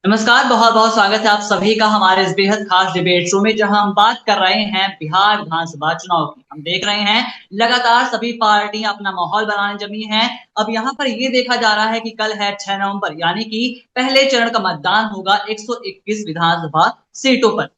नमस्कार, बहुत बहुत स्वागत है आप सभी का हमारे इस बेहद खास डिबेट शो में, जहां हम बात कर रहे हैं बिहार विधानसभा चुनाव की। हम देख रहे हैं लगातार सभी पार्टियां अपना माहौल बनाने जमी हैं। अब यहां पर ये देखा जा रहा है कि कल है 6 नवंबर, यानी कि पहले चरण का मतदान होगा 121 विधानसभा सीटों पर।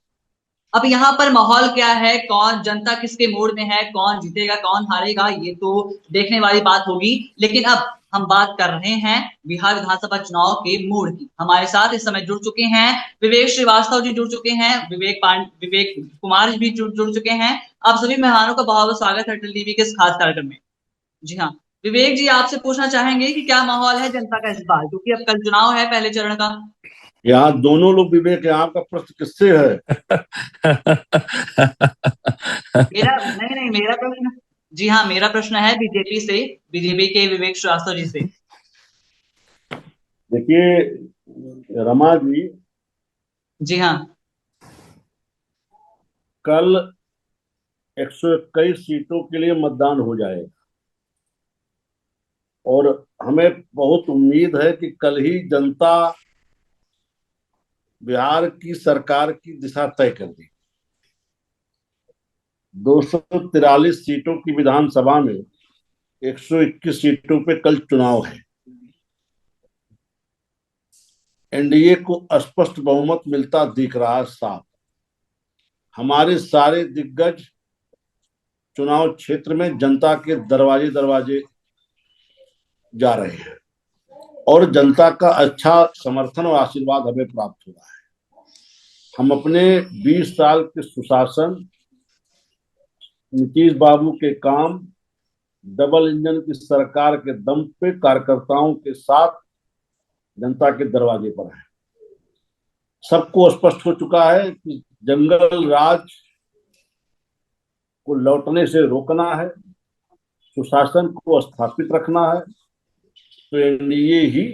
अब यहाँ पर माहौल क्या है, कौन जनता किसके मूड में है, कौन जीतेगा कौन हारेगा, ये तो देखने वाली बात होगी। लेकिन अब हम बात कर रहे हैं बिहार विधानसभा चुनाव के मूड की। हमारे साथ इस समय जुड़ चुके हैं विवेक श्रीवास्तव जी, जुड़ चुके हैं विवेक कुमार जी भी जुड़ चुके हैं। आप सभी मेहमानों का बहुत बहुत स्वागत है अटल टीवी के इस खास कार्यक्रम में। जी हाँ, विवेक जी, आपसे पूछना चाहेंगे कि क्या माहौल है जनता का इस बार, क्योंकि अब कल चुनाव है पहले चरण का। यहाँ दोनों लोग विवेक है। आपका प्रश्न किससे है? मेरा नहीं नहीं मेरा प्रश्न, जी हाँ, मेरा प्रश्न है बीजेपी से, बीजेपी के विवेक श्रीवास्तव जी से। देखिए रमा जी, जी हाँ। कल 121 सीटों के लिए मतदान हो जाएगा और हमें बहुत उम्मीद है कि कल ही जनता बिहार की सरकार की दिशा तय कर दी। 243 सीटों की विधानसभा में 121 सीटों पे कल चुनाव है। एनडीए को स्पष्ट बहुमत मिलता दिख रहा है साफ। हमारे सारे दिग्गज चुनाव क्षेत्र में जनता के दरवाजे दरवाजे जा रहे हैं और जनता का अच्छा समर्थन और आशीर्वाद हमें प्राप्त हो रहा है। हम अपने 20 साल के सुशासन, नीतीश बाबू के काम, डबल इंजन की सरकार के दम पे कार्यकर्ताओं के साथ जनता के दरवाजे पर है। सबको स्पष्ट हो चुका है कि जंगल राज को लौटने से रोकना है, सुशासन को स्थापित रखना है, तो एनडीए ही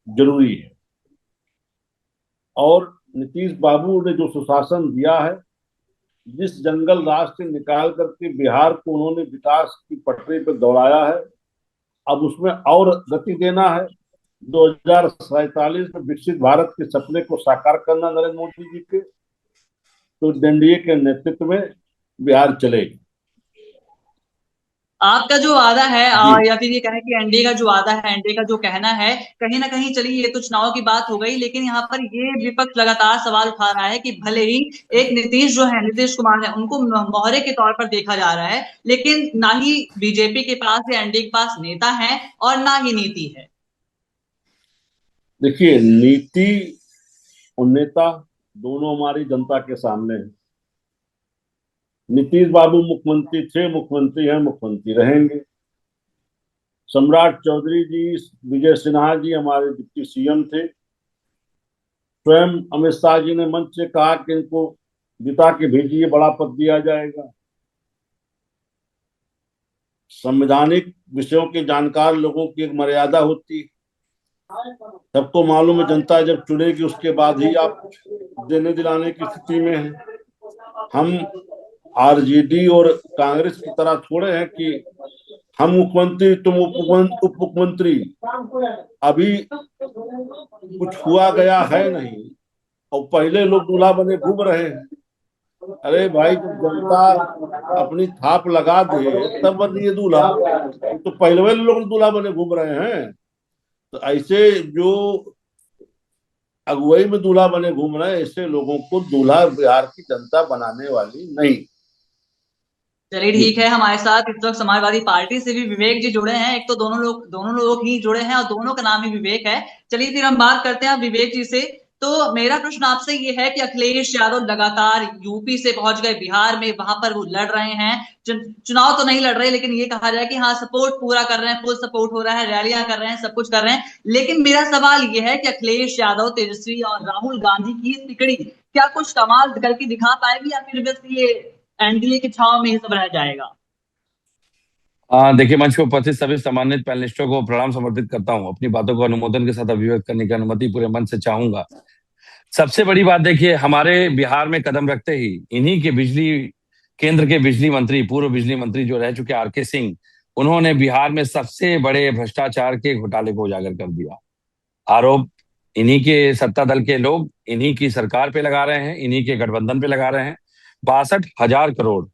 जरूरी है। और नीतीश बाबू ने जो सुशासन दिया है, जिस जंगल राज से निकाल करके बिहार को उन्होंने विकास की पटरी पर दौड़ाया है, अब उसमें और गति देना है। 2047 में विकसित भारत के सपने को साकार करना नरेंद्र मोदी जी के, तो एनडीए के नेतृत्व में बिहार चलेगी। आपका जो वादा है, जी या फिर ये कहें कि एनडीए का जो वादा है, एनडीए का जो कहना है, कहीं ना कहीं, चलिए ये तो चुनाव की बात हो गई, लेकिन यहाँ पर ये विपक्ष लगातार सवाल उठा रहा है कि भले ही एक नीतीश जो है, नीतीश कुमार है, उनको मोहरे के तौर पर देखा जा रहा है, लेकिन ना ही बीजेपी के पास या एनडीए के पास नेता है और ना ही नीति है। देखिए, नीति और नेता दोनों हमारी जनता के सामने है। नीतीश बाबू मुख्यमंत्री थे, मुख्यमंत्री हैं, मुख्यमंत्री रहेंगे। सम्राट चौधरी जी, विजय सिन्हा जी हमारे डिप्टी सीएम थे। स्वयं अमित शाह जी ने मंच से कहा कि इनको जिता के भेजिए, बड़ा पद दिया जाएगा। संवैधानिक विषयों के जानकार लोगों की एक मर्यादा होती है। सबको मालूम है, जनता जब चुनेगी उसके बाद ही आप देने दिलाने की स्थिति में है। हम आरजेडी और कांग्रेस की तरह थोड़े हैं कि हम मुख्यमंत्री तुम उप मुख्यमंत्री। अभी कुछ हुआ गया है नहीं और पहले लोग दूल्हा बने घूम रहे हैं। अरे भाई, जब जनता अपनी थाप लगा दे तब बनिए दूल्हा। तो पहले वाले लोग दूल्हा बने घूम रहे हैं। तो ऐसे जो अगुवाई में दूल्हा बने घूम रहे हैं, ऐसे लोगों को दूल्हा बिहार की जनता बनाने वाली नहीं। चलिए जी ठीक है, हमारे साथ इस वक्त समाजवादी पार्टी से भी विवेक जी जुड़े हैं। एक तो दोनों लोग ही जुड़े हैं और दोनों का नाम ही विवेक है। चलिए फिर हम बात करते हैं विवेक जी से। तो मेरा प्रश्न आपसे ये है कि अखिलेश यादव लगातार यूपी से पहुंच गए बिहार में, वहां पर वो लड़ रहे हैं। चुनाव तो नहीं लड़ रहे, लेकिन ये कहा जाए कि हाँ, सपोर्ट पूरा कर रहे हैं, फुल सपोर्ट हो रहा है, रैलियां कर रहे हैं, सब कुछ कर रहे हैं। लेकिन मेरा सवाल ये है कि अखिलेश यादव, तेजस्वी और राहुल गांधी की तिकड़ी क्या कुछ कमाल करके दिखा पाएगी, या फिर बस ये एनडीए की छाव में ही सब रह जाएगा? देखिए, मंच को उपस्थित सभी सम्मानित पैनलिस्टों को प्रणाम समर्पित करता हूं। अपनी बातों को अनुमोदन के साथ अभिव्यक्त करने की अनुमति पूरे मन से चाहूंगा। सबसे बड़ी बात देखिए, हमारे बिहार में कदम रखते ही इन्हीं के केंद्र के बिजली मंत्री, पूर्व बिजली मंत्री जो रह चुके आरके सिंह, उन्होंने बिहार में सबसे बड़े भ्रष्टाचार के घोटाले को उजागर कर दिया। आरोप इन्हीं के सत्ता दल के लोग इन्हीं की सरकार पे लगा रहे हैं, इन्हीं के गठबंधन पे लगा रहे हैं। 62,000 करोड़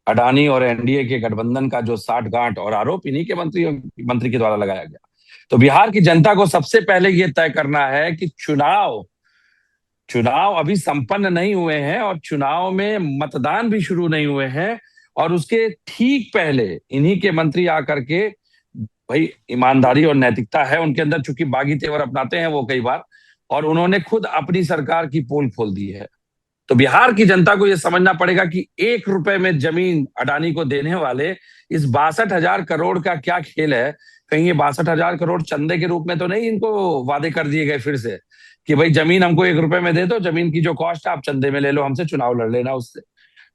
अडानी और एनडीए के गठबंधन का जो साठगांठ और आरोप इन्हीं के मंत्री के द्वारा लगाया गया। तो बिहार की जनता को सबसे पहले ये तय करना है कि चुनाव अभी संपन्न नहीं हुए हैं और चुनाव में मतदान भी शुरू नहीं हुए हैं, और उसके ठीक पहले इन्हीं के मंत्री आकर के, भाई ईमानदारी और नैतिकता है उनके अंदर, चूंकि बागी तेवर अपनाते हैं वो कई बार, और उन्होंने खुद अपनी सरकार की पोल खोल दी है। तो बिहार की जनता को यह समझना पड़ेगा कि 1 रुपए में जमीन अडानी को देने वाले इस 62,000 करोड़ का क्या खेल है। कहीं ये 62,000 करोड़ चंदे के रूप में तो नहीं इनको वादे कर दिए गए फिर से कि भाई जमीन हमको 1 रुपए में दे दो, जमीन की जो कॉस्ट है आप चंदे में ले लो, हमसे चुनाव लड़ लेना उससे।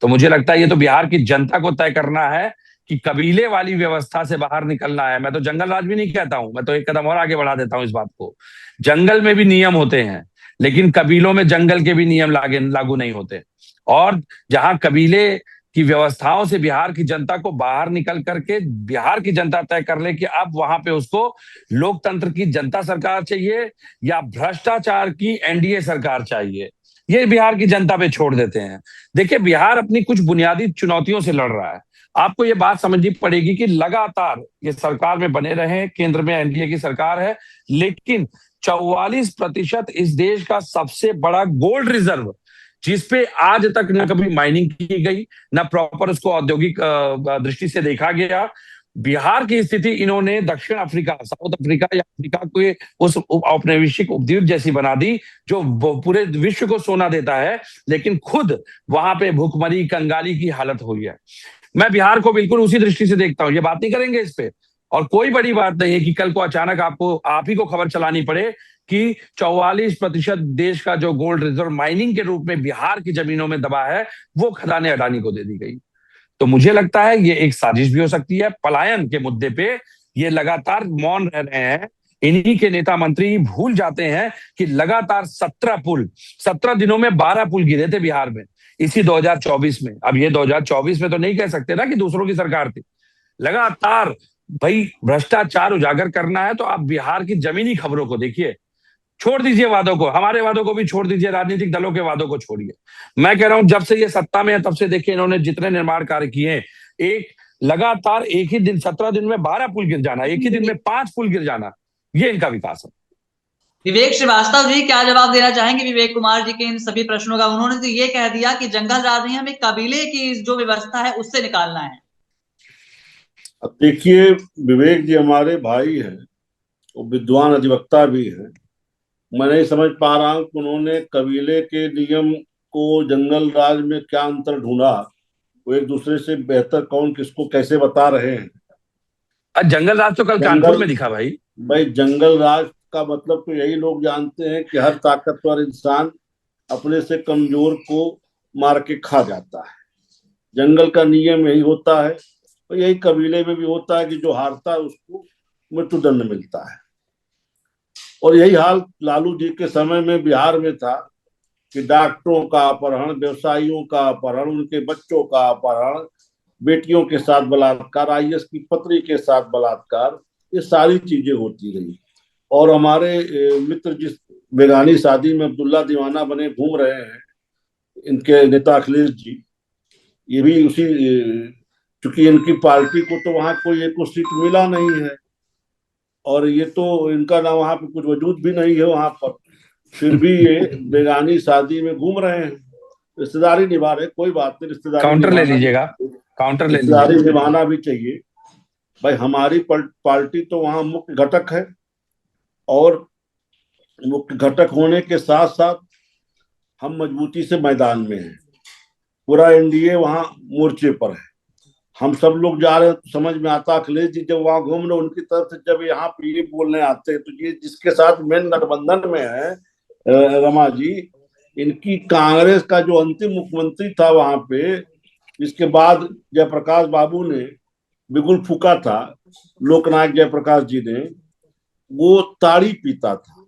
तो मुझे लगता है ये तो बिहार की जनता को तय करना है कि कबीले वाली व्यवस्था से बाहर निकलना है। मैं तो जंगल राज भी नहीं कहता हूं, मैं तो एक कदम और आगे बढ़ा देता हूं इस बात को। जंगल में भी नियम होते हैं, लेकिन कबीलों में जंगल के भी नियम लागू नहीं होते। और जहां कबीले की व्यवस्थाओं से बिहार की जनता को बाहर निकल करके बिहार की जनता तय कर ले कि अब वहां पे उसको लोकतंत्र की जनता सरकार चाहिए या भ्रष्टाचार की एनडीए सरकार चाहिए, ये बिहार की जनता पे छोड़ देते हैं। देखिए, बिहार अपनी कुछ बुनियादी चुनौतियों से लड़ रहा है। आपको ये बात समझनी पड़ेगी कि लगातार ये सरकार में बने रहे, केंद्र में एनडीए की सरकार है, लेकिन 44% इस देश का सबसे बड़ा गोल्ड रिजर्व, जिसपे आज तक न कभी माइनिंग की गई, न प्रॉपर उसको औद्योगिक दृष्टि से देखा गया। बिहार की स्थिति इन्होंने दक्षिण अफ्रीका, साउथ अफ्रीका या अफ्रीका को उस औपनिवेशिक उपद्वीप जैसी बना दी जो पूरे विश्व को सोना देता है, लेकिन खुद वहां पे भूखमरी कंगाली की हालत हुई है। मैं बिहार को बिल्कुल उसी दृष्टि से देखता हूं, ये बात नहीं करेंगे इस पे। और कोई बड़ी बात नहीं है कि कल को अचानक आप ही को खबर चलानी पड़े कि 44% देश का जो गोल्ड रिजर्व माइनिंग के रूप में बिहार की जमीनों में दबा है, वो खदानें अडानी को दे दी गई। तो मुझे लगता है ये एक साजिश भी हो सकती है। पलायन के मुद्दे पे ये लगातार मौन रह रहे हैं। इन्हीं के नेता मंत्री भूल जाते हैं कि लगातार 17 दिनों में 12 पुल गिरे थे बिहार में, इसी 2024 में। अब ये 2024 में तो नहीं कह सकते ना कि दूसरों की सरकार थी। लगातार भाई भ्रष्टाचार उजागर करना है तो आप बिहार की जमीनी खबरों को देखिए। छोड़ दीजिए वादों को, हमारे वादों को भी छोड़ दीजिए, राजनीतिक दलों के वादों को छोड़िए। मैं कह रहा हूं जब से ये सत्ता में है तब से देखिए इन्होंने जितने निर्माण कार्य किए हैं, एक लगातार एक ही दिन 17 दिन में 12 पुल गिर जाना, एक ही दिन में 5 पुल गिर जाना, ये इनका विकास है। विवेक श्रीवास्तव जी क्या जवाब देना चाहेंगे विवेक कुमार जी के इन सभी प्रश्नों का? उन्होंने तो ये कह दिया कि जंगल राज नहीं, हमें कबीले की जो व्यवस्था है उससे निकालना है। अब देखिए, विवेक जी हमारे भाई हैं, वो विद्वान अधिवक्ता भी हैं। मैं नहीं समझ पा रहा हूं कि उन्होंने कबीले के नियम को जंगल राज में क्या अंतर ढूंढा। वो एक दूसरे से बेहतर कौन किसको कैसे बता रहे हैं। जंगल राज तो कल कानपुर में दिखा भाई। भाई जंगल राज का मतलब तो यही लोग जानते हैं कि हर ताकतवर इंसान अपने से कमजोर को मार के खा जाता है। जंगल का नियम यही होता है, और यही कबीले में भी होता है कि जो हारता है उसको मृत्युदंड मिलता है। और यही हाल लालू जी के समय में बिहार में था कि डॉक्टरों का अपहरण, व्यवसायियों का अपहरण, उनके बच्चों का अपहरण, बेटियों के साथ बलात्कार, आईएएस की पत्नी के साथ बलात्कार, ये सारी चीजें होती रही। और हमारे मित्र जिस बेगानी शादी में अब्दुल्ला दीवाना बने घूम रहे हैं, इनके नेता अखिलेश जी, ये भी उसी, चूंकि इनकी पार्टी को तो वहां कोई एक सीट मिला नहीं है, और ये तो इनका ना वहां पे कुछ वजूद भी नहीं है वहां पर, फिर भी ये बेगानी शादी में घूम रहे हैं। रिश्तेदारी निभा रहे, कोई बात नहीं, रिश्तेदारी काउंटर ले लीजिएगा, काउंटर ले लीजिएगा, रिश्तेदारी निभाना भी चाहिए भाई। हमारी पार्टी तो वहां मुख्य घटक है, और मुख्य घटक होने के साथ साथ हम मजबूती से मैदान में हैं। पूरा एनडीए वहां मोर्चे पर है। हम सब लोग जा रहे हैं तो समझ में आता, अखिलेश जी जब वहां घूम रहे उनकी तरफ से जब यहाँ पे ये बोलने आते हैं, तो ये जिसके साथ मेन गठबंधन में है रमा जी, इनकी कांग्रेस का जो अंतिम मुख्यमंत्री था वहां पे, इसके बाद जयप्रकाश बाबू ने बिगुल फूका था, लोकनायक जयप्रकाश जी ने, वो ताड़ी पीता था।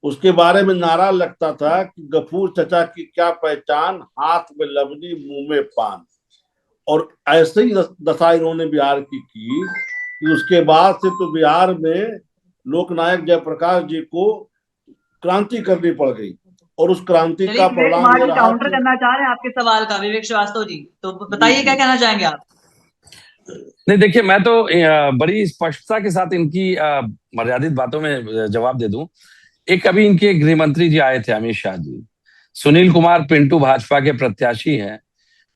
उसके बारे में नारा लगता था कि गफूर चचा की क्या पहचान, हाथ में लवनी मुंह में पान। और ऐसे ही दशा इन्होंने बिहार की कि उसके बाद से तो बिहार में लोकनायक जयप्रकाश जी को क्रांति करनी पड़ गई, और उस क्रांति चलिए का विवेक परिणाम कुमार ये जी रहा काउंटर कि करना चाह रहे हैं आपके सवाल का, विवेक श्रीवास्तव जी, तो बताइए क्या कहना चाहेंगे आप। नहीं देखिए, मैं तो बड़ी स्पष्टता के साथ इनकी मर्यादित बातों में जवाब दे दूं। एक अभी इनके गृह मंत्री जी आए थे, अमित शाह जी। सुनील कुमार पिंटू भाजपा के प्रत्याशी हैं।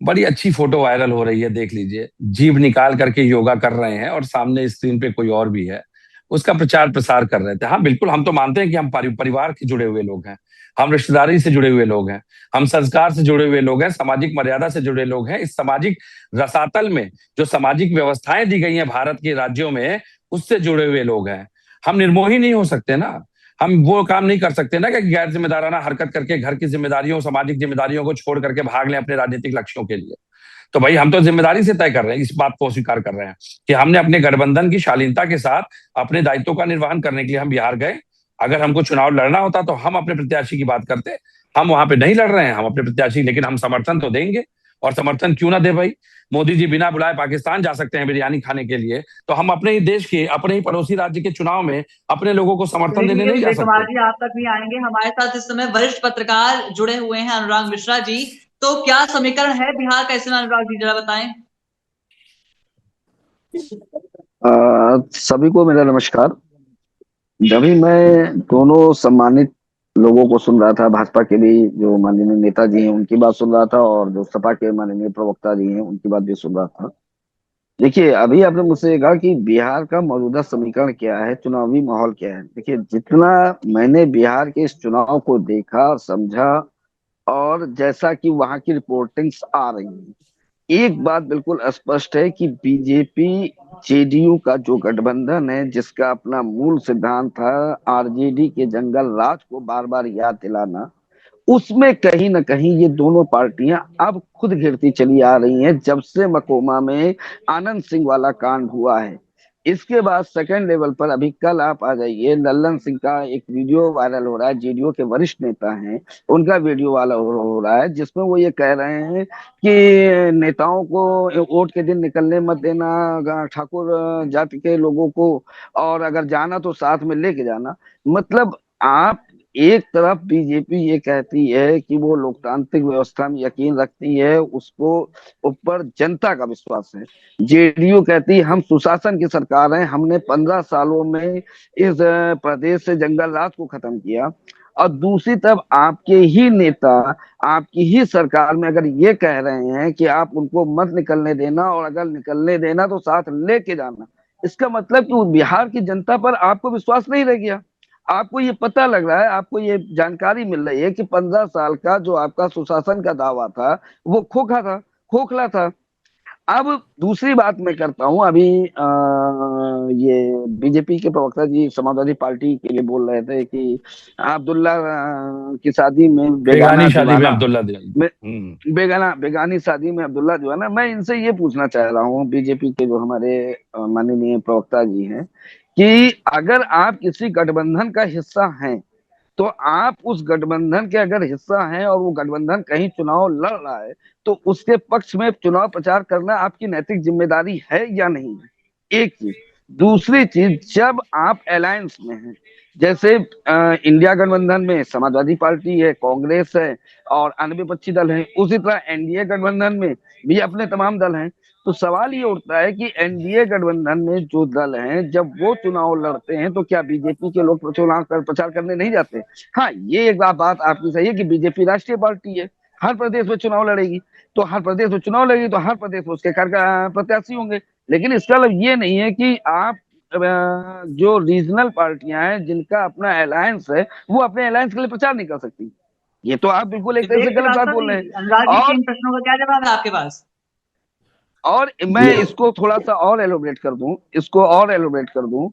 बड़ी अच्छी फोटो वायरल हो रही है, देख लीजिए। जीभ निकाल करके योगा कर रहे हैं और सामने स्क्रीन पे कोई और भी है, उसका प्रचार प्रसार कर रहे थे। हाँ बिल्कुल, हम तो मानते हैं कि हम परिवार के जुड़े हुए लोग हैं, हम रिश्तेदारी से जुड़े हुए लोग हैं, हम संस्कार से जुड़े हुए लोग हैं, सामाजिक मर्यादा से जुड़े लोग हैं। इस सामाजिक रसातल में जो सामाजिक व्यवस्थाएं दी गई हैं भारत के राज्यों में, उससे जुड़े हुए लोग हैं। हम निर्मोही नहीं हो सकते ना। हम वो काम नहीं कर सकते ना कि गैर जिम्मेदाराना हरकत करके घर की जिम्मेदारियों, सामाजिक जिम्मेदारियों को छोड़ करके भाग लें अपने राजनीतिक लक्ष्यों के लिए। तो भाई हम तो जिम्मेदारी से तय कर रहे हैं, इस बात को स्वीकार कर रहे हैं कि हमने अपने गठबंधन की शालीनता के साथ अपने दायित्वों का निर्वहन करने के लिए हम बिहार गए। अगर हमको चुनाव लड़ना होता तो हम अपने प्रत्याशी की बात करते। हम वहां पे नहीं लड़ रहे हैं, हम अपने प्रत्याशी, लेकिन हम समर्थन तो देंगे। और समर्थन क्यों ना दे भाई, मोदी जी बिना बुलाए पाकिस्तान जा सकते हैं बिरयानी खाने के लिए, तो हम अपने ही देश के, अपने ही पड़ोसी राज्य के चुनाव में अपने लोगों को समर्थन चलिए देने ठीक है नहीं जा विवेक कुमार सकते। जी, आप तक भी आएंगे। हमारे साथ इस समय वरिष्ठ पत्रकार जुड़े हुए हैं, अनुराग मिश्रा जी। तो क्या समीकरण है बिहार का, इसमें अनुराग जी जरा बताएं। सभी को मेरा नमस्कार। जब भी मैं दोनों सम्मानित लोगों को सुन रहा था, भाजपा के भी जो माननीय नेताजी हैं उनकी बात सुन रहा था, और जो सपा के माननीय प्रवक्ता जी हैं उनकी बात भी सुन रहा था। देखिए, अभी आपने मुझसे कहा कि बिहार का मौजूदा समीकरण क्या है, चुनावी माहौल क्या है। देखिए, जितना मैंने बिहार के इस चुनाव को देखा और समझा, और जैसा कि वहां की रिपोर्टिंग्स आ रही हैं, एक बात बिल्कुल स्पष्ट है कि बीजेपी जेडीयू का जो गठबंधन है, जिसका अपना मूल सिद्धांत था आरजेडी के जंगल राज को बार बार याद दिलाना, उसमें कहीं ना कहीं ये दोनों पार्टियां अब खुद घिरती चली आ रही हैं, जब से मकोमा में आनंद सिंह वाला कांड हुआ है। इसके बाद सेकंड लेवल पर अभी कल आप आ जाइए, लल्लन सिंह का एक वीडियो वायरल हो रहा है, जेडीयू के वरिष्ठ नेता हैं, उनका वीडियो वाला हो रहा है, जिसमें वो ये कह रहे हैं कि नेताओं को वोट के दिन निकलने मत देना, ठाकुर जाति के लोगों को, और अगर जाना तो साथ में लेके जाना। मतलब आप, एक तरफ बीजेपी ये कहती है कि वो लोकतांत्रिक व्यवस्था में यकीन रखती है, उसको ऊपर जनता का विश्वास है। जेडीयू कहती है हम सुशासन की सरकार है, हमने 15 सालों में इस प्रदेश से जंगल राज को खत्म किया। और दूसरी तरफ आपके ही नेता, आपकी ही सरकार में अगर ये कह रहे हैं कि आप उनको मत निकलने देना, और अगर निकलने देना तो साथ लेके जाना, इसका मतलब कि बिहार की जनता पर आपको विश्वास नहीं रह गया। आपको ये पता लग रहा है, आपको ये जानकारी मिल रही है कि 15 साल का जो आपका सुशासन का दावा था वो खोखा था, खोखला था। अब दूसरी बात मैं करता हूं। अभी ये बीजेपी के प्रवक्ता जी समाजवादी पार्टी के लिए बोल रहे थे कि अब्दुल्ला की शादी में बेगाना बेगानी शादी में दीवाना, अब्दुल्ला बेगाना बेगानी शादी में अब्दुल्ला दीवाना। मैं इनसे ये पूछना चाह रहा हूँ, बीजेपी के जो हमारे माननीय प्रवक्ता जी हैं, कि अगर आप किसी गठबंधन का हिस्सा हैं, तो आप उस गठबंधन के अगर हिस्सा हैं और वो गठबंधन कहीं चुनाव लड़ रहा है, तो उसके पक्ष में चुनाव प्रचार करना आपकी नैतिक जिम्मेदारी है या नहीं है, एक चीज। दूसरी चीज, जब आप अलायंस में हैं, जैसे इंडिया गठबंधन में समाजवादी पार्टी है, कांग्रेस है और अन्य विपक्षी दल हैं, उसी तरह एनडीए गठबंधन में भी अपने तमाम दल हैं। तो सवाल ये उठता है कि एनडीए गठबंधन में जो दल हैं, जब वो चुनाव लड़ते हैं तो क्या बीजेपी के लोग चुनाव प्रचार करने नहीं जाते? हाँ, ये एक बात आपकी सही है कि बीजेपी राष्ट्रीय पार्टी है, हर प्रदेश में चुनाव लड़ेगी, तो हर प्रदेश में चुनाव लड़ेगी तो हर प्रदेश में उसके प्रत्याशी होंगे। लेकिन इसका मतलब ये नहीं है कि आप जो रीजनल पार्टियां हैं जिनका अपना अलायंस है, वो अपने अलायंस के लिए प्रचार नहीं कर सकती। ये तो आप बिल्कुल एक तरह से विवेक गलत बात श्रीवास्तव बोल रहे जी, हैं। अनुराग जी के और इन प्रश्नों का क्या जवाब है आपके पास। और मैं इसको थोड़ा सा और एलोबरेट कर दूं, इसको और एलोबरेट कर दूं।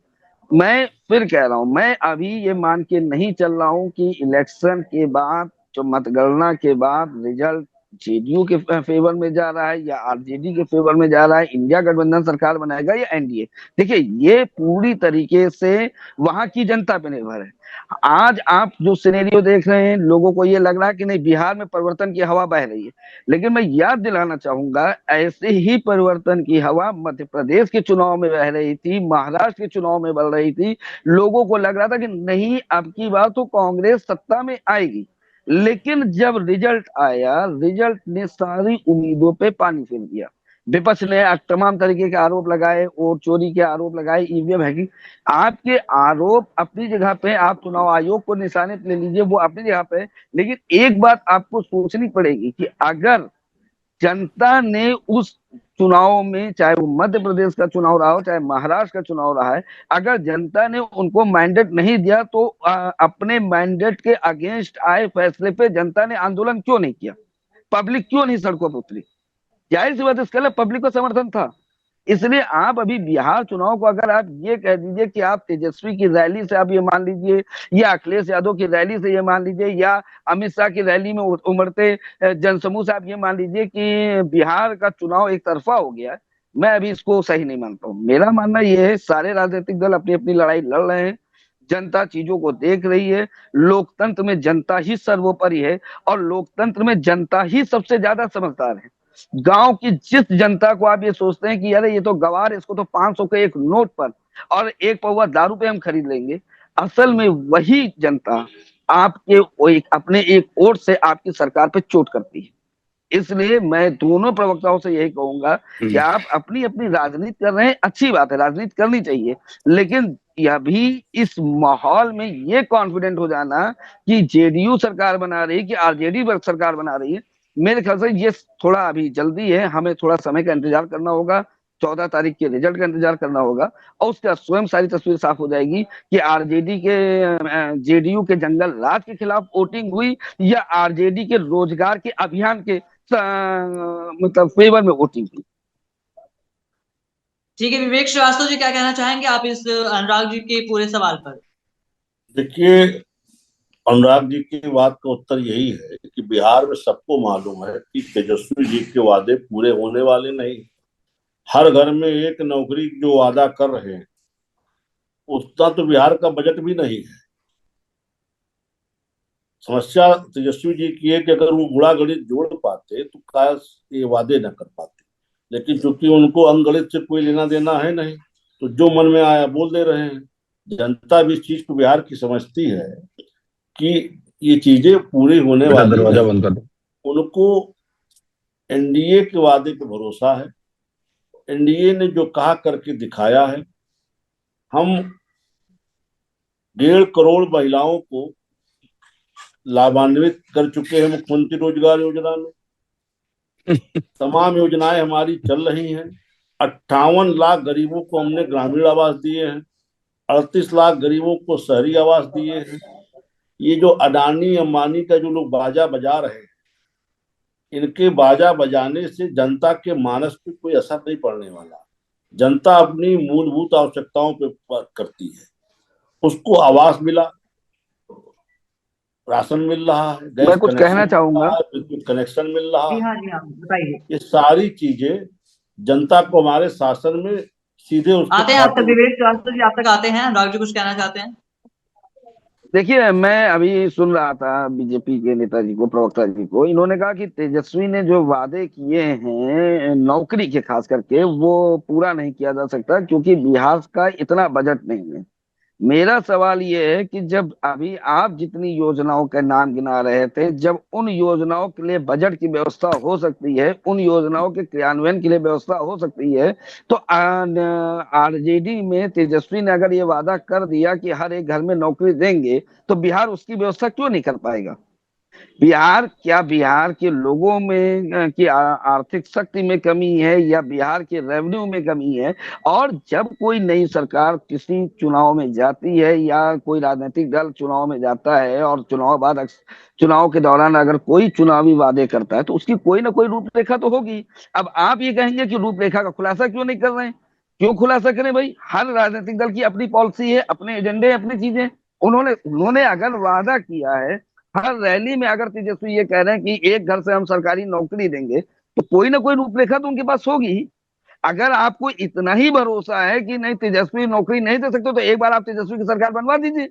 मैं फिर कह रहा हूं, मैं अभी ये मान के नहीं चल रहा हूं कि इलेक्शन के बाद, जो मतगणना के बाद रिजल्ट जेडीयू के फेवर में जा रहा है या आरजेडी के फेवर में जा रहा है, इंडिया गठबंधन सरकार बनाएगा या एनडीए, देखिए ये पूरी तरीके से वहां की जनता पे निर्भर है। आज आप जो सिनेरियो देख रहे हैं, लोगों को ये लग रहा है कि नहीं बिहार में परिवर्तन की हवा बह रही है, लेकिन मैं याद दिलाना चाहूंगा ऐसे ही परिवर्तन की हवा मध्य प्रदेश के चुनाव में बह रही थी, महाराष्ट्र के चुनाव में बह रही थी। लोगों को लग रहा था कि नहीं अब की बार तो कांग्रेस सत्ता में आएगी, लेकिन जब रिजल्ट आया, रिजल्ट ने सारी उम्मीदों पे पानी फिर दिया। विपक्ष ने तमाम तरीके के आरोप लगाए, वोट चोरी के आरोप लगाए, ईवीएम हैकिंग। आपके आरोप अपनी जगह पे, आप चुनाव आयोग को निशाने पे ले लीजिए, वो अपनी जगह पे, लेकिन एक बात आपको सोचनी पड़ेगी कि अगर जनता ने उस चुनाव में, चाहे वो मध्य प्रदेश का चुनाव रहा हो चाहे महाराष्ट्र का चुनाव रहा है, अगर जनता ने उनको मैंडेट नहीं दिया तो अपने मैंडेट के अगेंस्ट आए फैसले पे जनता ने आंदोलन क्यों नहीं किया, पब्लिक क्यों नहीं सड़कों पर उतरी? जाहिर सी बात है इसके लिए पब्लिक को समर्थन था। इसलिए आप अभी बिहार चुनाव को अगर आप ये कह दीजिए कि आप तेजस्वी की रैली से आप ये मान लीजिए, या अखिलेश यादव की रैली से ये मान लीजिए, या अमित शाह की रैली में उमड़ते जनसमूह से आप ये मान लीजिए कि बिहार का चुनाव एक तरफा हो गया, मैं अभी इसको सही नहीं मानता हूँ। मेरा मानना यह है सारे राजनीतिक दल अपनी अपनी लड़ाई लड़ रहे हैं, जनता चीजों को देख रही है, लोकतंत्र में जनता ही सर्वोपरि है और लोकतंत्र में जनता ही सबसे ज्यादा समझदार है। गांव की जिस जनता को आप ये सोचते हैं कि अरे ये तो गवार, इसको तो 500 के एक नोट पर और एक पौवा दारू पे हम खरीद लेंगे, असल में वही जनता आपके अपने एक वोट से आपकी सरकार पे चोट करती है। इसलिए मैं दोनों प्रवक्ताओं से यही कहूंगा कि आप अपनी अपनी राजनीति कर रहे हैं, अच्छी बात है, राजनीति करनी चाहिए, लेकिन यह भी इस माहौल में ये कॉन्फिडेंट हो जाना कि जेडीयू सरकार बना रही है कि आरजेडी सरकार बना रही है, मेरे ख्याल से ये थोड़ा अभी जल्दी है, हमें थोड़ा समय का इंतजार करना होगा, 14 तारीख के रिजल्ट का इंतजार करना होगा और उसके बाद स्वयं सारी तस्वीर साफ हो जाएगी कि आरजेडी के जेडीयू के जंगल राज के खिलाफ वोटिंग हुई या आरजेडी के रोजगार के अभियान के मतलब फेवर में वोटिंग हुई। ठीक है, विवेक श्रीवास्तव जी क्या कहना चाहेंगे आप इस अनुराग जी के पूरे सवाल पर? देखिए, अनुराग जी की बात का उत्तर यही है कि बिहार में सबको मालूम है कि तेजस्वी जी के वादे पूरे होने वाले नहीं। हर घर में एक नौकरी जो वादा कर रहे हैं उतना तो बिहार का बजट भी नहीं है। समस्या तेजस्वी जी की है कि अगर वो गुणा गणित जोड़ पाते तो काश ये वादे न कर पाते, लेकिन चूंकि उनको अंगणित से कोई लेना देना है नहीं, तो जो मन में आया बोल दे रहे हैं। जनता भी इस चीज को बिहार की समझती है कि ये चीजें पूरी होने वाली दरवाजा बंद कर दो। उनको एनडीए के वादे पे भरोसा है, एनडीए ने जो कहा करके दिखाया है। हम 1.5 करोड़ महिलाओं को लाभान्वित कर चुके हैं मुख्यमंत्री रोजगार योजना में। तमाम योजनाएं हमारी चल रही हैं। 58 लाख गरीबों को हमने ग्रामीण आवास दिए हैं, 38 लाख गरीबों को शहरी आवास दिए हैं। ये जो अडानी अंबानी का जो लोग बाजा बजा रहे हैं, इनके बाजा बजाने से जनता के मानस पे कोई असर नहीं पड़ने वाला। जनता अपनी मूलभूत आवश्यकताओं पे करती है, उसको आवास मिला, राशन मिल रहा है, गैस मैं कुछ कहना चाहूंगा, विद्युत कनेक्शन मिल रहा जी है। हाँ, जी हाँ, बताइए। ये सारी चीजें जनता को हमारे शासन में सीधे आते हैं आप तक, विवेक श्रीवास्तव जी आप तक आते हैं। अनुराग जी कुछ कहना चाहते हैं? देखिए मैं अभी सुन रहा था बीजेपी के नेताजी को, प्रवक्ता जी को, इन्होंने कहा कि तेजस्वी ने जो वादे किए हैं नौकरी के खास करके वो पूरा नहीं किया जा सकता क्योंकि बिहार का इतना बजट नहीं है। मेरा सवाल ये है कि जब अभी आप जितनी योजनाओं के नाम गिना रहे थे, जब उन योजनाओं के लिए बजट की व्यवस्था हो सकती है, उन योजनाओं के क्रियान्वयन के लिए व्यवस्था हो सकती है, तो आरजेडी में तेजस्वी ने अगर ये वादा कर दिया कि हर एक घर में नौकरी देंगे, तो बिहार उसकी व्यवस्था क्यों नहीं कर पाएगा? बिहार के लोगों में की आर्थिक शक्ति में कमी है या बिहार के रेवेन्यू में कमी है? और जब कोई नई सरकार किसी चुनाव में जाती है या कोई राजनीतिक दल चुनाव में जाता है और चुनाव के दौरान अगर कोई चुनावी वादे करता है तो उसकी कोई ना कोई रूपरेखा तो होगी। अब आप ये कहेंगे कि रूपरेखा का खुलासा क्यों नहीं कर रहे हैं? क्यों खुलासा करें भाई? हर राजनीतिक दल की अपनी पॉलिसी है, अपने एजेंडे, अपनी चीजें। उन्होंने अगर वादा किया है हर रैली में अगर तेजस्वी ये कह रहे हैं कि एक घर से हम सरकारी नौकरी देंगे, तो कोई ना कोई रूपरेखा तो उनके पास होगी ही। अगर आपको इतना ही भरोसा है कि नहीं तेजस्वी नौकरी नहीं दे सकते, तो एक बार आप तेजस्वी की सरकार बनवा दीजिए,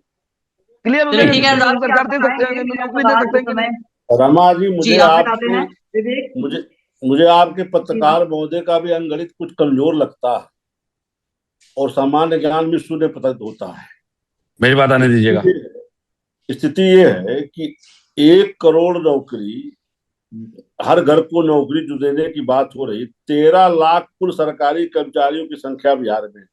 क्लियर हो चलिए जाएगा कि ठीक है अनुराग तेजस्वी जी, सरकार आप दे सकते बताएंगे हैं, मेरा नौकरी दे सवाल सकते इस हैं कि समय। नहीं। रमा जी, जी आप बताते हैं विवेक मुझे मुझे आपके जी हाँ। पत्रकार महोदय का भी अंगणित कुछ कमजोर लगता है और सामान्य ज्ञान भी शून्य प्रतीत होता है। मेरी बात आने दीजिएगा। स्थिति ये है कि 1 करोड़ नौकरी, हर घर को नौकरी जो देने की बात हो रही, 13 लाख कुल सरकारी कर्मचारियों की संख्या बिहार में।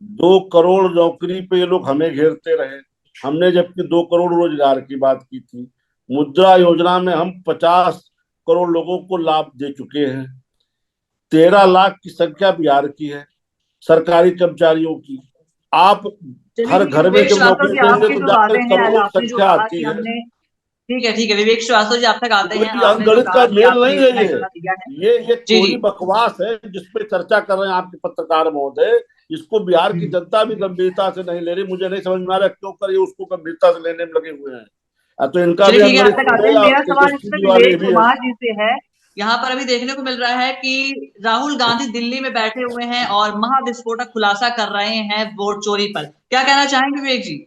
2 करोड़ नौकरी पे ये लोग हमें घेरते रहे। हमने जबकि 2 करोड़ रोजगार की बात की थी। मुद्रा योजना में हम 50 करोड़ लोगों को लाभ दे चुके हैं। 13 लाख की संख्या बिहार की है सरकारी कर्मचारियों की। आप चलिए हर ठीक है घर में विवेक जब श्रीवास्तव नौकरी जी, देंगे आपकी तो जो जाकर बातें हैं, करोड़ों की आपने जो संख्या कहा आती कि है। हमने ठीक है विवेक श्रीवास्तव जी, आप तक आते हैं। कोई आपने जो अंगणित का कहा कि मेल आपने नहीं है इतना इतना दिया है। ये जी जी कोरी बकवास है जिसपे चर्चा कर रहे हैं आपके पत्रकार महोदय। इसको बिहार की जनता भी गंभीरता से नहीं ले रही। मुझे नहीं समझ में आ रहा क्यों कर ये उसको गंभीरता से लेने में लगे हुए हैं। तो इनका चलिए भी ठीक है, आप अंगणित तक आते सुने हैं। या मेरा सवाल इस तेजस्वी पर जी वाले विवेक भी है। कुमार जी से है। यहाँ पर अभी देखने को मिल रहा है कि राहुल गांधी दिल्ली में बैठे हुए हैं और महाविस्फोटक खुलासा कर रहे हैं वोट चोरी पर। क्या कहना चाहेंगे विवेक जी?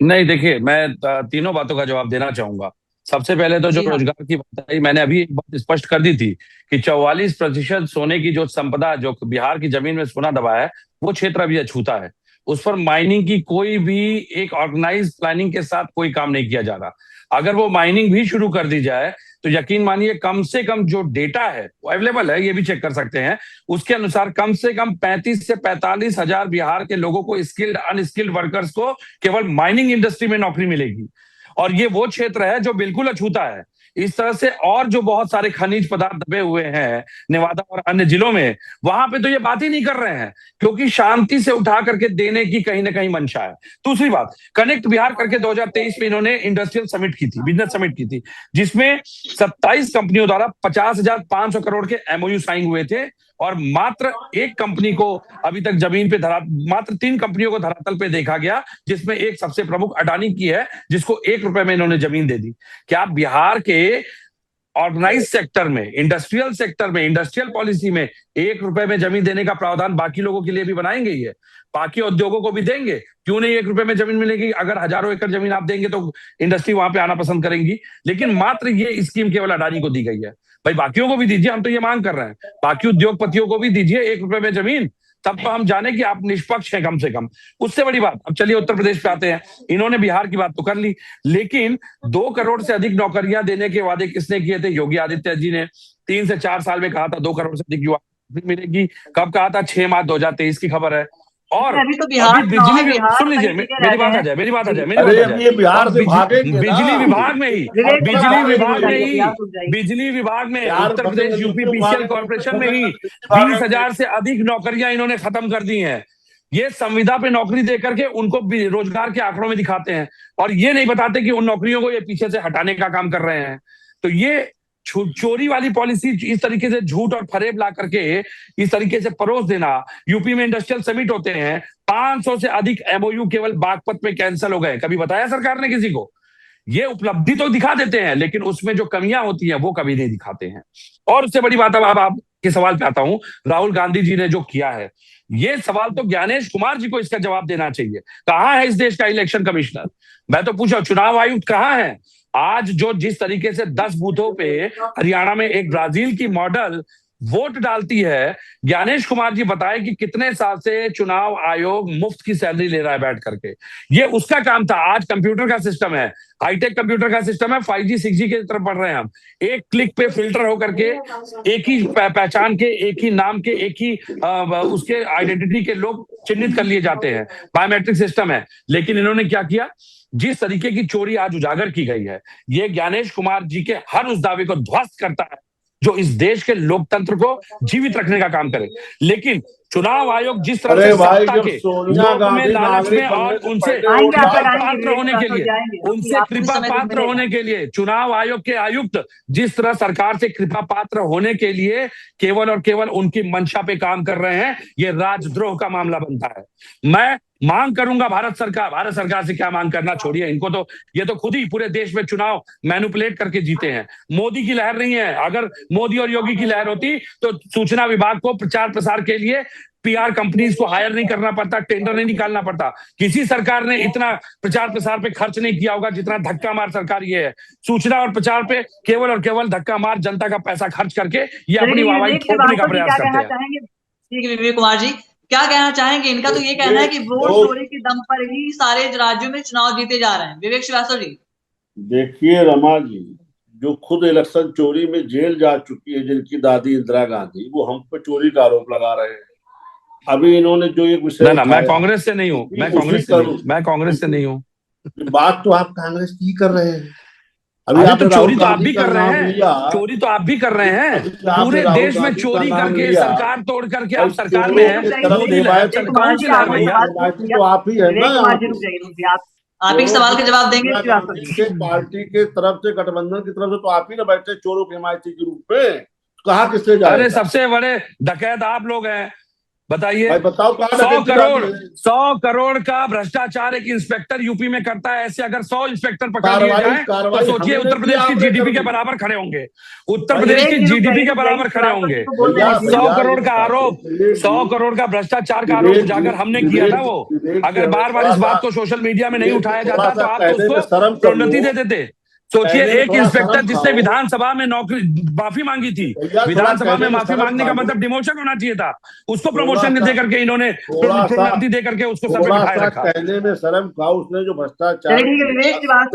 नहीं देखिए, मैं तीनों बातों का जवाब देना चाहूंगा। सबसे पहले तो जो जी हाँ। रोजगार की बात आई, मैंने अभी एक बात स्पष्ट कर दी थी कि 44% सोने की जो संपदा, जो बिहार की जमीन में सोना दबा है, वो क्षेत्र अभी अछूता है। उस पर माइनिंग की कोई भी एक ऑर्गेनाइज प्लानिंग के साथ कोई काम नहीं किया जा रहा। अगर वो माइनिंग भी शुरू कर दी जाए तो यकीन मानिए, कम से कम जो डेटा है वो अवेलेबल है, ये भी चेक कर सकते हैं। उसके अनुसार कम से कम 35 से 45 हजार बिहार के लोगों को, स्किल्ड अनस्किल्ड वर्कर्स को, केवल माइनिंग इंडस्ट्री में नौकरी मिलेगी। और ये वो क्षेत्र है जो बिल्कुल अछूता है। इस तरह से और जो बहुत सारे खनिज पदार्थ दबे हुए हैं नेवादा और अन्य जिलों में, वहां पे तो ये बात ही नहीं कर रहे हैं, क्योंकि शांति से उठा करके देने की कहीं ना कहीं मंशा है। दूसरी बात, कनेक्ट बिहार करके 2023 में इन्होंने इंडस्ट्रियल समिट की थी, बिजनेस समिट की थी, जिसमें 27 कंपनियों द्वारा 50,500 करोड़ के एमओयू साइन हुए थे। और मात्र एक कंपनी को अभी तक जमीन पे मात्र 3 कंपनियों को धरातल पे देखा गया, जिसमें एक सबसे प्रमुख अडानी की है, जिसको 1 रुपए में इन्होंने जमीन दे दी। क्या बिहार के ऑर्गेनाइज सेक्टर में, इंडस्ट्रियल सेक्टर में, इंडस्ट्रियल पॉलिसी में 1 रुपए में जमीन देने का प्रावधान बाकी लोगों के लिए भी बनाएंगे? ये बाकी उद्योगों को भी देंगे? क्यों नहीं 1 रुपए में जमीन मिलेगी? अगर हजारों एकड़ जमीन आप देंगे तो इंडस्ट्री वहां पे आना पसंद करेंगी। लेकिन मात्र ये स्कीम केवल अडानी को दी गई है। भाई बाकियों को भी दीजिए, हम तो ये मांग कर रहे हैं। बाकी उद्योगपतियों को भी दीजिए 1 रुपए में जमीन, तब तो हम जाने कि आप निष्पक्ष हैं कम से कम। उससे बड़ी बात, अब चलिए उत्तर प्रदेश पे आते हैं। इन्होंने बिहार की बात तो कर ली, लेकिन 2 करोड़ से अधिक नौकरियां देने के वादे किसने किए थे? योगी आदित्यनाथ जी ने 3 से 4 साल में कहा था 2 करोड़ से अधिक युवा मिलेगी। कब कहा था? 6 मार्च 2023 की खबर है। और अभी तो बिहार अभी चुनाव है, बिजली, बिहार सुन कई लीजिए, जगह मेरी रह बात गए आ हैं। जाए, मेरी बात आ जी जाए, मेरी बात अरे आ अब जाए। ये बिहार और से भागेंगे ना। बिजली विभाग में ही, विवेक अब थोड़ा बिजली आगे विभाग में जाइए, ही, बिहार रुक जाइए। बिजली विभाग में, बिहार उत्तर प्रदेश फंसेंगे, यूपी दूसरे पीसीएल भागेंगे, कॉर्पोरेशन में ही दूसरे भागेंगे। 20,000 से अधिक नौकरियां इन्होंने खत्म कर दी हैं। ये संविदा पे नौकरी देकर के उनको रोजगार के आंकड़ों में दिखाते हैं, और ये नहीं बताते कि उन नौकरियों को ये पीछे से हटाने का काम कर रहे हैं। तो ये चोरी वाली पॉलिसी, इस तरीके से झूठ और फरेब ला करके इस तरीके से परोस देना। यूपी में इंडस्ट्रियल समिट होते हैं, 500 से अधिक एमओयू केवल बागपत में कैंसिल हो गए। कभी बताया सरकार ने किसी को? ये उपलब्धि तो दिखा देते हैं, लेकिन उसमें जो कमियां होती हैं वो कभी नहीं दिखाते हैं। और उससे बड़ी बात, अब आपके सवाल पे आता हूं। राहुल गांधी जी ने जो किया है, ये सवाल तो ज्ञानेश कुमार जी को इसका जवाब देना चाहिए। कहां है इस देश का इलेक्शन कमिश्नर? मैं तो पूछा, चुनाव आयुक्त कहां है? आज जो जिस तरीके से 10 बूथों पे हरियाणा में एक ब्राजील की मॉडल वोट डालती है, ज्ञानेश कुमार जी बताए कि कितने साल से चुनाव आयोग मुफ्त की सैलरी ले रहा है बैठ करके। ये उसका काम था। आज कंप्यूटर का सिस्टम है, हाईटेक कंप्यूटर का सिस्टम है, 5G 6G की तरफ बढ़ रहे हैं हम। एक क्लिक पे फिल्टर होकर के एक ही पहचान के, एक ही नाम के, एक ही उसके आइडेंटिटी के लोग चिन्हित कर लिए जाते हैं। बायोमेट्रिक सिस्टम है। लेकिन इन्होंने क्या किया? जिस तरीके की चोरी आज उजागर की गई है, ये ज्ञानेश कुमार जी के हर उस दावे को ध्वस्त करता है जो इस देश के लोकतंत्र को जीवित रखने का काम करे। लेकिन चुनाव आयोग जिस तरह से भाई, सत्ता जब के सोनिया लोभ में, गांधी लालच में, नागरिक और बनने से उनसे पहले आएंगे, आप तक कृपा आएंगे पात्र विवेक होने के लिए, जाएंगे, उनसे आपको भी कृपा समय पात्र मिलेगा। होने के लिए, चुनाव आयोग के आयुक्त जिस तरह सरकार से कृपा पात्र होने के लिए केवल और केवल उनकी मंशा पे काम कर रहे हैं, ये राजद्रोह का मामला बनता है। मैं मांग करूंगा भारत सरकार से क्या मांग करना छोड़िए, इनको तो ये तो खुद ही पूरे देश में चुनाव मैनिपुलेट करके जीते हैं। मोदी की लहर नहीं है। अगर मोदी और योगी की लहर होती तो सूचना विभाग को प्रचार प्रसार के लिए पीआर कंपनीज को हायर नहीं करना पड़ता, टेंडर नहीं निकालना पड़ता। किसी सरकार ने इतना प्रचार प्रसार पे खर्च नहीं किया होगा जितना धक्का मार सरकार ये है। सूचना और प्रचार पे केवल और केवल धक्का मार जनता का पैसा खर्च करके ये अपनी वाहवाही थोपने का प्रयास करते हैं। ठीक है विवेक कुमार जी, क्या कहना चाहेंगे? इनका तो ये कहना है कि वोट चोरी के दम पर ही सारे राज्यों में चुनाव जीते जा रहे हैं। विवेक श्रीवास्तव जी, देखिए रमा जी, जो खुद इलेक्शन चोरी में जेल जा चुकी है, जिनकी दादी इंदिरा गांधी, वो हम पे चोरी का आरोप लगा रहे हैं। अभी इन्होंने जो एक विषय ना, मैं कांग्रेस से नहीं हूँ, मैं कांग्रेस से नहीं हूँ। बात तो आप कांग्रेस की कर रहे हैं। अभी अरे आप तो चोरी तो आप भी कर रहे हैं, चोरी तो आप भी कर रहे हैं। पूरे देश में चोरी करके सरकार तोड़ करके आप सरकार में हैं। कौन सी लहर भैया? तो आप ही है ना, आप ही सवाल के जवाब देंगे। पार्टी के तरफ से, गठबंधन की तरफ से तो आप ही ना बैठे चोरों के हिमायती के रूप में, कहा किससे जाएगा? अरे सबसे बड़े डकैत आप लोग हैं, बताइए। बताओ 100 करोड़ का भ्रष्टाचार एक इंस्पेक्टर यूपी में करता है। ऐसे अगर 100 इंस्पेक्टर पकड़ लिए जाए तो सोचिए उत्तर प्रदेश की जीडीपी के बराबर खड़े होंगे। उत्तर प्रदेश की जीडीपी के बराबर खड़े होंगे। 100 करोड़ का आरोप, 100 करोड़ का भ्रष्टाचार का आरोप उजागर हमने किया था। वो अगर बार बार इस बात को सोशल मीडिया में नहीं उठाया जाता तो आप तो उसको प्रोन्नति दे देते। सोचिए एक इंस्पेक्टर जिसने विधानसभा में माफी मांगी थी, विधानसभा में माफी मांगने का मतलब डिमोशन होना चाहिए था, उसको प्रमोशन दे करके इन्होंने प्रोन्नति दे करके उसको सर पे बिठाए रखा। कहने में शर्म का, उसने जो भ्रष्टाचार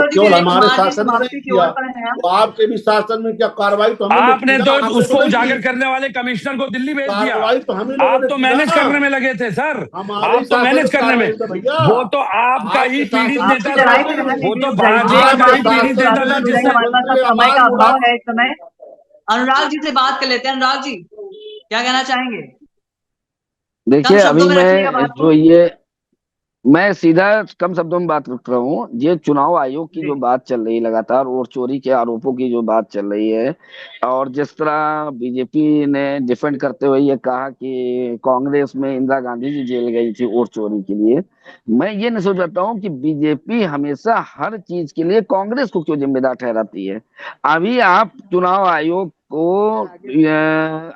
केवल हमारे शासन में नहीं किया, तो आपके भी शासन में क्या कार्रवाई? तो आपने तो उसको उजागर करने वाले कमिश्नर को दिल्ली भेज दिया। आप तो मैनेज करने में लगे थे सर, आप तो मैनेज करने में। वो तो आपका ही पीड़ित नेता था, वो तो भाजपा का ही पीड़ित नेता। हमारे पास समय का अभाव है इस समय। अनुराग जी से बात कर लेते हैं। अनुराग जी, क्या कहना चाहेंगे? देखिए अभी मैं सीधा कम शब्दों में बात कर रहा हूँ। ये चुनाव आयोग की जो बात चल रही है लगातार, और चोरी के आरोपों की जो बात चल रही है, और जिस तरह बीजेपी ने डिफेंड करते हुए ये कहा कि कांग्रेस में इंदिरा गांधी जी जेल गई थी वोट चोरी के लिए, मैं ये नहीं सोच पाता हूँ कि बीजेपी हमेशा हर चीज के लिए कांग्रेस को क्यों जिम्मेदार ठहराती है। अभी आप चुनाव आयोग को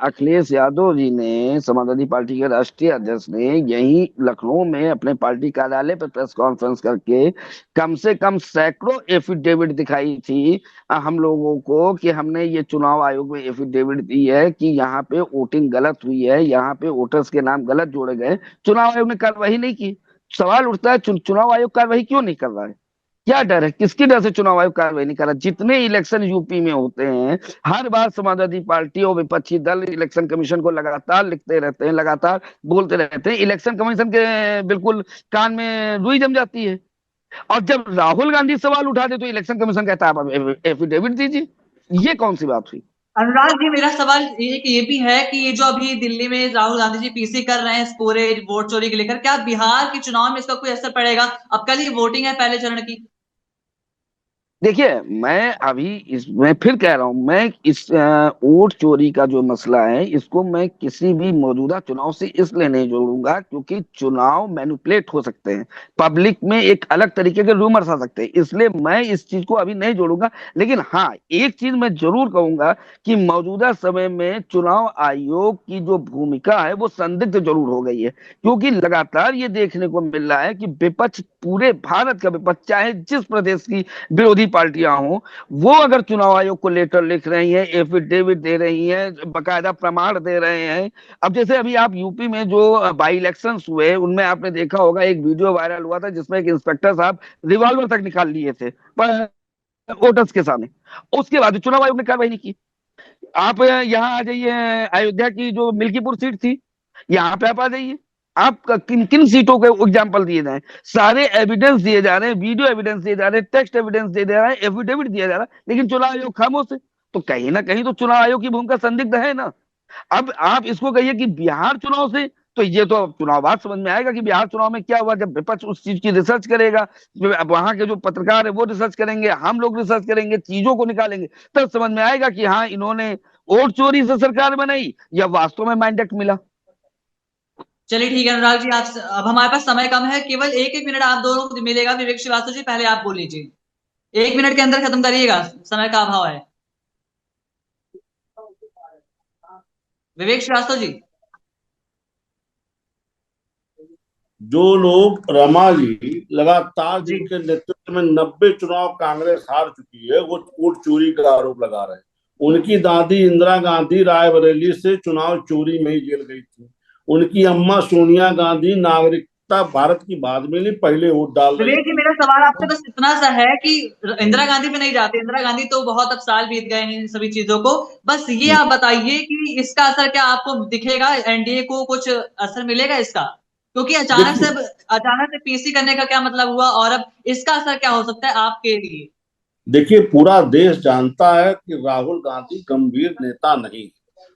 अखिलेश यादव जी ने, समाजवादी पार्टी के राष्ट्रीय अध्यक्ष ने, यही लखनऊ में अपने पार्टी कार्यालय पर प्रेस कॉन्फ्रेंस करके कम से कम सैकड़ों एफिडेविट दिखाई थी हम लोगों को कि हमने ये चुनाव आयोग में एफिडेविट दी है कि यहाँ पे वोटिंग गलत हुई है, यहाँ पे वोटर्स के नाम गलत जोड़े गए। चुनाव आयोग ने कार्रवाई नहीं की। सवाल उठता है चुनाव आयोग कार्रवाई क्यों नहीं कर रहा है? क्या डर है? किसकी डर से चुनाव आयोग कार्रवाई नहीं कर रहा? जितने इलेक्शन यूपी में होते हैं, हर बार समाजवादी पार्टी और विपक्षी दल इलेक्शन कमीशन को लगातार लिखते रहते हैं, लगातार बोलते रहते हैं। इलेक्शन कमीशन के बिल्कुल कान में रुई जम जाती है, और जब राहुल गांधी सवाल उठाते तो इलेक्शन कमीशन कहता है आप एफिडेविट दीजिए। ये कौन सी बात हुई? अनुराग जी, मेरा सवाल ये भी है कि ये जो अभी दिल्ली में राहुल गांधी जी पीसी कर रहे हैं इस पूरे वोट चोरी को लेकर, क्या बिहार के चुनाव में इसका कोई असर पड़ेगा? अब कल ही वोटिंग है पहले चरण की। देखिए मैं अभी मैं फिर कह रहा हूं, मैं इस वोट चोरी का जो मसला है इसको मैं किसी भी मौजूदा चुनाव से इसलिए नहीं जोड़ूंगा क्योंकि चुनाव मैनिपुलेट हो सकते हैं, पब्लिक में एक अलग तरीके के रूमर्स आ सकते हैं, इसलिए मैं इस चीज को अभी नहीं जोड़ूंगा। लेकिन हाँ, एक चीज मैं जरूर कहूंगा कि मौजूदा समय में चुनाव आयोग की जो भूमिका है वो संदिग्ध जरूर हो गई है, क्योंकि लगातार ये देखने को मिल रहा है कि विपक्ष, पूरे भारत का विपक्ष, चाहे जिस प्रदेश की विरोधी पार्टियां हों, वो अगर चुनाव आयोग को लेटर लिख रही हैं, एफिडेविट दे रही हैं, बकायदा प्रमाण दे रहे हैं। अब जैसे अभी आप यूपी में जो बाई इलेक्शंस हुए उनमें आपने देखा होगा, एक वीडियो वायरल हुआ था जिसमें एक इंस्पेक्टर साहब रिवॉल्वर तक निकाल लिए थे वोटर्स के सामने। उसके बाद चुनाव आयोग ने कार्रवाई नहीं की। आप यहाँ आ जाइए, अयोध्या की जो मिल्कीपुर सीट थी, यहाँ पे आप आ जाइए, आप किन किन सीटों के एग्जाम्पल दिए जाए, सारे एविडेंस दिए जा रहे हैं, वीडियो एविडेंस दिए जा रहे हैं, टेक्स्ट एविडेंस दिए जा रहे हैं, एफिडेविट दिया जा रहा है, लेकिन चुनाव आयोग खामोश है। तो कहीं ना कहीं तो चुनाव आयोग की भूमिका संदिग्ध है ना। अब आप इसको कहिए कि बिहार चुनाव से, तो ये तो चुनाव बाद समझ में आएगा कि बिहार चुनाव में क्या हुआ। जब विपक्ष उस चीज की रिसर्च करेगा, वहां के जो पत्रकार है वो रिसर्च करेंगे, हम लोग रिसर्च करेंगे, चीजों को निकालेंगे, तब समझ में आएगा कि हाँ, इन्होंने वोट चोरी से सरकार बनाई या वास्तव में मैंडेट मिला। चलिए ठीक है अनुराग जी, आप अब हमारे पास समय कम है, केवल एक एक मिनट आप दोनों को मिलेगा। विवेक श्रीवास्तव जी पहले आप बोल लीजिए, 1 मिनट के अंदर खत्म करिएगा, समय का अभाव है। विवेक श्रीवास्तव जी। जो लोग रमा जी लगातार जी जिनके नेतृत्व में 90 चुनाव कांग्रेस हार चुकी है, वो वोट चोरी का आरोप लगा रहे हैं। उनकी दादी इंदिरा गांधी रायबरेली से चुनाव चोरी में ही जेल गई थी। उनकी अम्मा सोनिया गांधी नागरिकता भारत की बाद में नहीं, पहले वोट डाल रही विवेक जी, थी। मेरा सवाल आपसे बस इतना सा है कि इंदिरा गांधी पे नहीं जाते, इंदिरा गांधी तो बहुत अब साल बीत गए हैं इन सभी चीजों को। बस ये आप बताइए कि इसका असर क्या आपको दिखेगा, एनडीए को कुछ असर मिलेगा इसका? क्योंकि देखिए अचानक से पीसी करने का क्या मतलब हुआ, और अब इसका असर क्या हो सकता है आपके लिए? देखिए पूरा देश जानता है कि राहुल गांधी गंभीर नेता नहीं।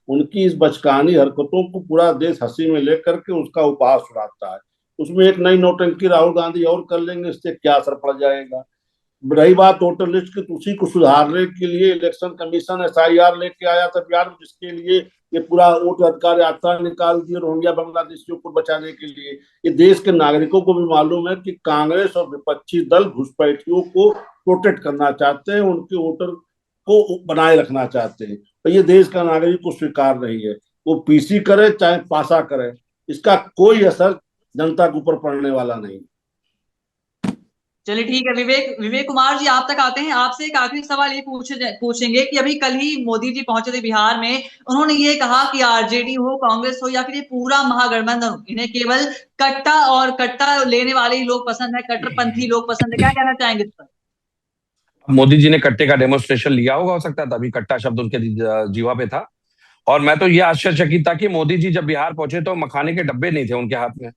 उनकी इस बचकानी हरकतों को पूरा देश हंसी में लेकर के उसका उपहास उड़ाता है। उसमें एक नई नौटंकी राहुल गांधी और कर लेंगे, इससे क्या असर पड़ जाएगा। रही बात वोटर लिस्ट की, तो उसी को सुधारने के लिए इलेक्शन कमीशन एसआईआर लेके आया था बिहार में, जिसके लिए ये पूरा वोट अधिकार यात्रा निकाल दी रोहिंग्या बांग्लादेशियों को बचाने के लिए। ये देश के नागरिकों को भी मालूम है कि कांग्रेस और विपक्षी दल घुसपैठियों को प्रोटेक्ट करना चाहते हैं, उनके वोटर को बनाए रखना चाहते हैं। तो ये देश का नागरिक को स्वीकार नहीं है। वो पीसी करे चाहे पासा करे, इसका कोई असर जनता के ऊपर पड़ने वाला नहीं। चलिए ठीक है, विवेक विवेक कुमार जी आप तक आते हैं। आपसे एक आखिरी सवाल ये पूछेंगे कि अभी कल ही मोदी जी पहुंचे थे बिहार में, उन्होंने ये कहा कि आरजेडी हो, कांग्रेस हो, या फिर ये पूरा महागठबंधन हो, इन्हें केवल कट्टा और कट्टा लेने वाले ही लोग पसंद है, कट्टरपंथी लोग पसंद है। क्या कहना चाहेंगे इस पर? मोदी जी ने कट्टे का डेमोन्स्ट्रेशन लिया होगा, हो सकता है तभी कट्टा शब्द उनके जीवा पे था। और मैं तो ये आश्चर्यचकित था कि मोदी जी जब बिहार पहुंचे तो मखाने के डब्बे नहीं थे उनके हाथ में।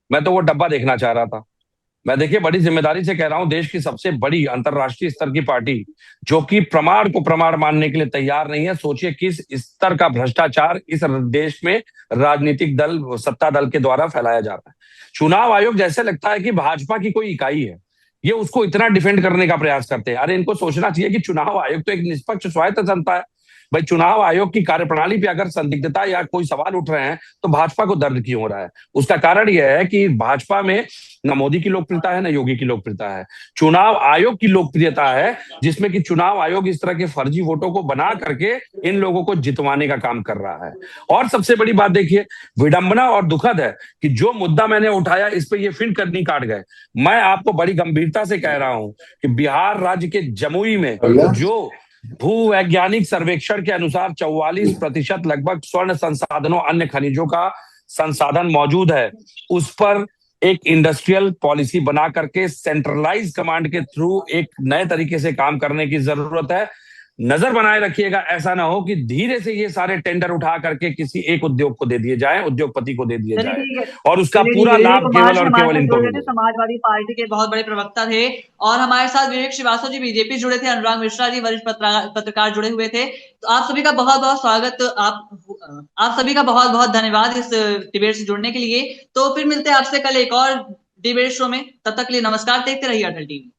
मैं तो वो डब्बा देखना चाह रहा था। मैं देखिए बड़ी जिम्मेदारी से कह रहा हूं, देश की सबसे बड़ी अंतरराष्ट्रीय स्तर की पार्टी जो कि प्रमाण को प्रमाण मानने के लिए तैयार नहीं है, सोचिए किस स्तर का भ्रष्टाचार इस देश में राजनीतिक दल सत्ता दल के द्वारा फैलाया जा रहा है। चुनाव आयोग जैसे लगता है कि भाजपा की कोई इकाई है, ये उसको इतना डिफेंड करने का प्रयास करते हैं। अरे इनको सोचना चाहिए कि चुनाव आयोग तो एक निष्पक्ष स्वायत्त संस्था है। भाई चुनाव आयोग की कार्यप्रणाली पे अगर संदिग्धता या कोई सवाल उठ रहे हैं तो भाजपा को दर्द क्यों हो रहा है? उसका कारण यह है कि भाजपा में न मोदी की लोकप्रियता है, न योगी की लोकप्रियता है। चुनाव आयोग की लोकप्रियता है, जिसमें कि चुनाव आयोग इस तरह के फर्जी वोटों को बना करके इन लोगों को जितवाने का काम कर रहा है। और सबसे बड़ी बात देखिए, विडंबना और दुखद है कि जो मुद्दा मैंने उठाया इस पे ये फिर करनी काट गए। मैं आपको बड़ी गंभीरता से कह रहा हूं कि बिहार राज्य के जमुई में जो भू वैज्ञानिक सर्वेक्षण के अनुसार 44% लगभग स्वर्ण संसाधनों अन्य खनिजों का संसाधन मौजूद है, उस पर एक इंडस्ट्रियल पॉलिसी बना करके सेंट्रलाइज कमांड के थ्रू एक नए तरीके से काम करने की जरूरत है। नजर बनाए रखिएगा, ऐसा ना हो कि धीरे से ये सारे टेंडर उठा करके किसी एक उद्योग को दे दिए जाए, उद्योगपति को दे दिए चलिए जाए, ठीक है, और उसका चलिए ठीक पूरा है। विवेक लाभ कुमार केवल जी और हमारे केवल साथ इनको जुड़ गए थे, मिले। समाजवादी पार्टी के बहुत बड़े प्रवक्ता थे। और हमारे साथ विवेक श्रीवास्तव जी बीजेपी जुड़े थे, अनुराग मिश्रा जी वरिष्ठ पत्रकार जुड़े हुए थे। तो आप सभी का बहुत बहुत स्वागत, आप सभी का बहुत बहुत धन्यवाद इस डिबेट से जुड़ने के लिए। तो फिर मिलते हैं आपसे कल एक और डिबेट शो में। तब तक के लिए नमस्कार, देखते रहिए अटल टीवी।